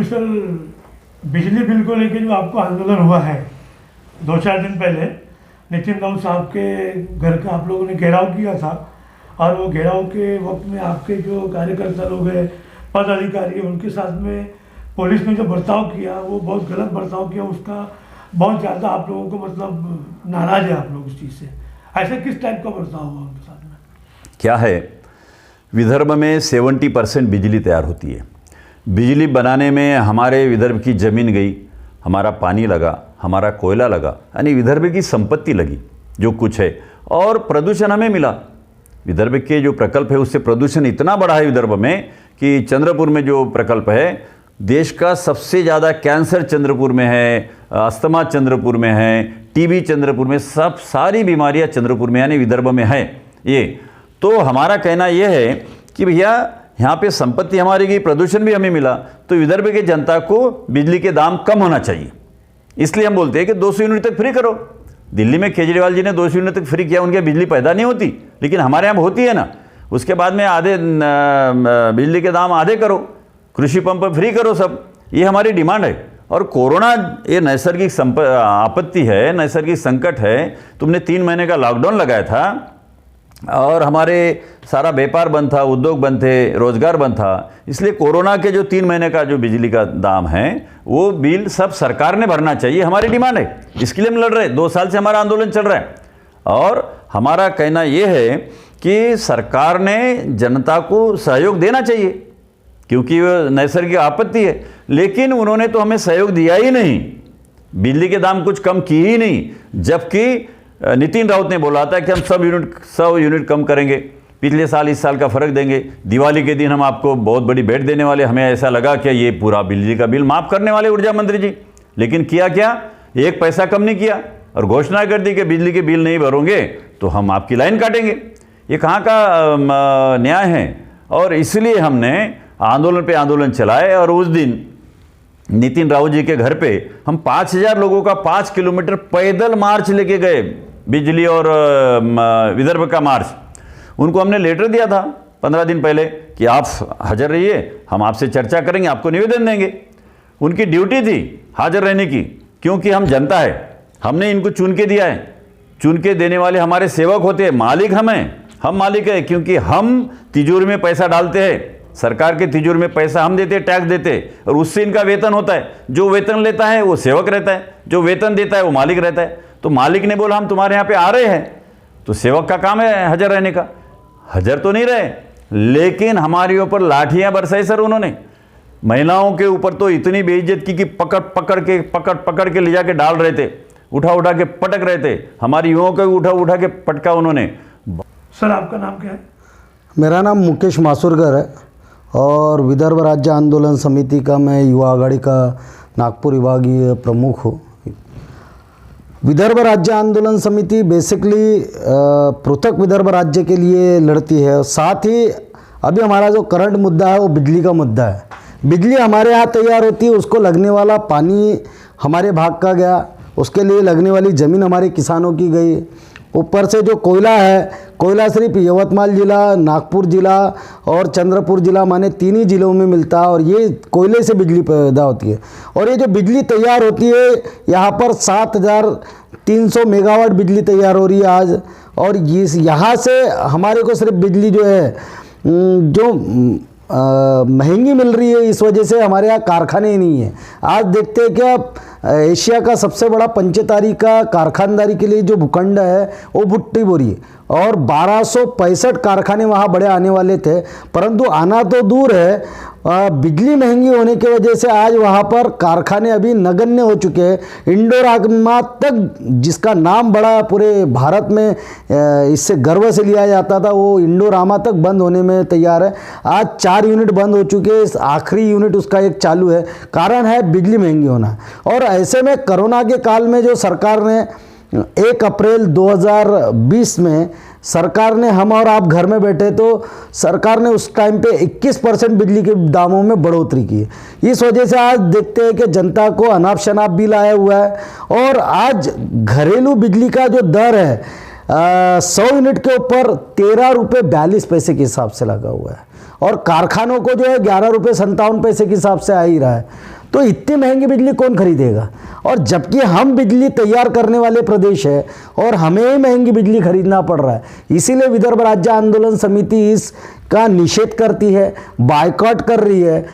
Sir, बिजली bill को लेकर जो आपको आंदोलन हुआ है 2-4 दिन पहले, नितिन राउत साहब के घर का आप लोगों ने घेराव किया था, और वो घेराव के वक्त में आपके जो कार्यकर्ता लोग हैं, पदाधिकारी, उनके साथ में पुलिस ने जो बर्ताव किया वो बहुत गलत बर्ताव किया। उसका बहुत ज़्यादा आप लोगों को मतलब नाराज़ है आप लोग उस चीज़ से। ऐसा किस टाइप का बर्ताव हुआ उनके साथ में? क्या है, विदर्भ में 70% बिजली तैयार होती है। बिजली बनाने में हमारे विदर्भ की ज़मीन गई, हमारा पानी लगा, हमारा कोयला लगा, यानी विदर्भ की संपत्ति लगी जो कुछ है, और प्रदूषण हमें मिला। विदर्भ के जो प्रकल्प है उससे प्रदूषण इतना बढ़ा है विदर्भ में कि चंद्रपुर में जो प्रकल्प है, देश का सबसे ज़्यादा कैंसर चंद्रपुर में है, अस्थमा चंद्रपुर में है, टीबी चंद्रपुर में, सब सारी बीमारियां चंद्रपुर में यानी विदर्भ में है। ये तो हमारा कहना यह है कि भैया यहाँ पे संपत्ति हमारी गई, प्रदूषण भी हमें मिला, तो विदर्भ की जनता को बिजली के दाम कम होना चाहिए। इसलिए हम बोलते हैं कि 200 यूनिट तक फ्री करो। दिल्ली में केजरीवाल जी ने 200 यूनिट तक फ्री किया, उनके बिजली पैदा नहीं होती, लेकिन हमारे यहाँ होती है ना। उसके बाद में आधे बिजली के दाम आधे करो, कृषि पंप फ्री करो, सब ये हमारी डिमांड है। और कोरोना ये नैसर्गिक आपत्ति है, नैसर्गिक संकट है। तुमने 3 महीने का लॉकडाउन लगाया था और हमारे सारा व्यापार बंद था, उद्योग बंद थे, रोजगार बंद था, इसलिए कोरोना के जो 3 महीने का जो बिजली का दाम है वो बिल सब सरकार ने भरना चाहिए, हमारी डिमांड है। इसके लिए हम लड़ रहे हैं, 2 साल से हमारा आंदोलन चल रहा है। और हमारा कहना ये है कि सरकार ने जनता को सहयोग देना चाहिए, क्योंकि वो नैसर्गिक आपत्ति है, लेकिन उन्होंने तो हमें सहयोग दिया ही नहीं, बिजली के दाम कुछ कम किए ही नहीं। जबकि नितिन राउत ने बोला था कि हम 100 यूनिट कम करेंगे, पिछले साल इस साल का फ़र्क देंगे, दिवाली के दिन हम आपको बहुत बड़ी भेंट देने वाले। हमें ऐसा लगा कि ये पूरा बिजली का बिल माफ़ करने वाले ऊर्जा मंत्री जी, लेकिन किया क्या, 1 पैसा कम नहीं किया और घोषणा कर दी कि बिजली के बिल नहीं भरोगे तो हम आपकी लाइन काटेंगे। ये कहाँ का न्याय है? और इसलिए हमने आंदोलन पे आंदोलन चलाए, और उस दिन नितिन राउत जी के घर पे हम 5000 लोगों का 5 किलोमीटर पैदल मार्च लेके गए, बिजली और विदर्भ का मार्च। उनको हमने लेटर दिया था 15 दिन पहले कि आप हाजिर रहिए, हम आपसे चर्चा करेंगे, आपको निवेदन देंगे। उनकी ड्यूटी थी हाजिर रहने की, क्योंकि हम जनता है, हमने इनको चुन के दिया है, चुन के देने वाले हमारे सेवक होते हैं, मालिक हम मालिक है, क्योंकि हम तिजोरी में पैसा डालते हैं, सरकार के तिजोरी में पैसा हम देते, टैक्स देते, और उससे इनका वेतन होता है। जो वेतन लेता है वो सेवक रहता है, जो वेतन देता है वो मालिक रहता है। तो मालिक ने बोला हम तुम्हारे यहाँ पे आ रहे हैं, तो सेवक का काम है हाजिर रहने का। हाजिर तो नहीं रहे, लेकिन हमारे ऊपर लाठियाँ बरसाई सर उन्होंने। महिलाओं के ऊपर तो इतनी बेइज्जत की कि पकड़ के ले जाके डाल रहे थे, उठा के पटक रहे थे, हमारी युवाओं को उठा के पटका उन्होंने। सर आपका नाम क्या है? मेरा नाम मुकेश मासुरकर है, और विदर्भ राज्य आंदोलन समिति का मैं युवा आघाड़ी का नागपुर विभागीय प्रमुख हूँ। विदर्भ राज्य आंदोलन समिति बेसिकली पृथक विदर्भ राज्य के लिए लड़ती है। साथ ही अभी हमारा जो करंट मुद्दा है वो बिजली का मुद्दा है। बिजली हमारे यहाँ तैयार होती है, उसको लगने वाला पानी हमारे भाग का गया, उसके लिए लगने वाली ज़मीन हमारे किसानों की गई। ऊपर से जो कोयला है, कोयला सिर्फ यवतमाल ज़िला, नागपुर ज़िला और चंद्रपुर ज़िला माने 3 ही ज़िलों में मिलता है, और ये कोयले से बिजली पैदा होती है। और ये जो बिजली तैयार होती है, यहाँ पर 7300 मेगावाट बिजली तैयार हो रही है आज। और यहाँ से हमारे को सिर्फ बिजली जो है जो महंगी मिल रही है, इस वजह से हमारे यहाँ कारखाने ही नहीं है। आज देखते हैं क्या, एशिया का सबसे बड़ा पंचतारी का कारखानदारी के लिए जो भूखंड है वो भुट्टी बोरी है, और 1265 कारखाने वहाँ बड़े आने वाले थे, परंतु आना तो दूर है, बिजली महंगी होने की वजह से आज वहाँ पर कारखाने अभी नगण्य हो चुके हैं। इंडोरामा तक, जिसका नाम बड़ा पूरे भारत में इससे गर्व से लिया जाता था, वो इंडोरामा तक बंद होने में तैयार है। आज 4 यूनिट बंद हो चुके हैं, आखिरी यूनिट उसका एक चालू है। कारण है बिजली महंगी होना। और ऐसे में कोरोना के काल में जो सरकार ने 1 अप्रैल 2020 में सरकार ने, हम और आप घर में बैठे तो सरकार ने उस टाइम पे 21% बिजली के दामों में बढ़ोतरी की। इस वजह से आज देखते हैं कि जनता को अनाप शनाप बिल आया हुआ है, और आज घरेलू बिजली का जो दर है 100 यूनिट के ऊपर 13 रुपये 42 पैसे के हिसाब से लगा हुआ है। और कारखानों को जो है 11 रुपये 57 पैसे के हिसाब से आ ही रहा है। तो इतनी महंगी बिजली कौन खरीदेगा? और जबकि हम बिजली तैयार करने वाले प्रदेश है और हमें ही महंगी बिजली खरीदना पड़ रहा है। इसीलिए विदर्भ राज्य आंदोलन समिति इसका निषेध करती है, बायकॉट कर रही है।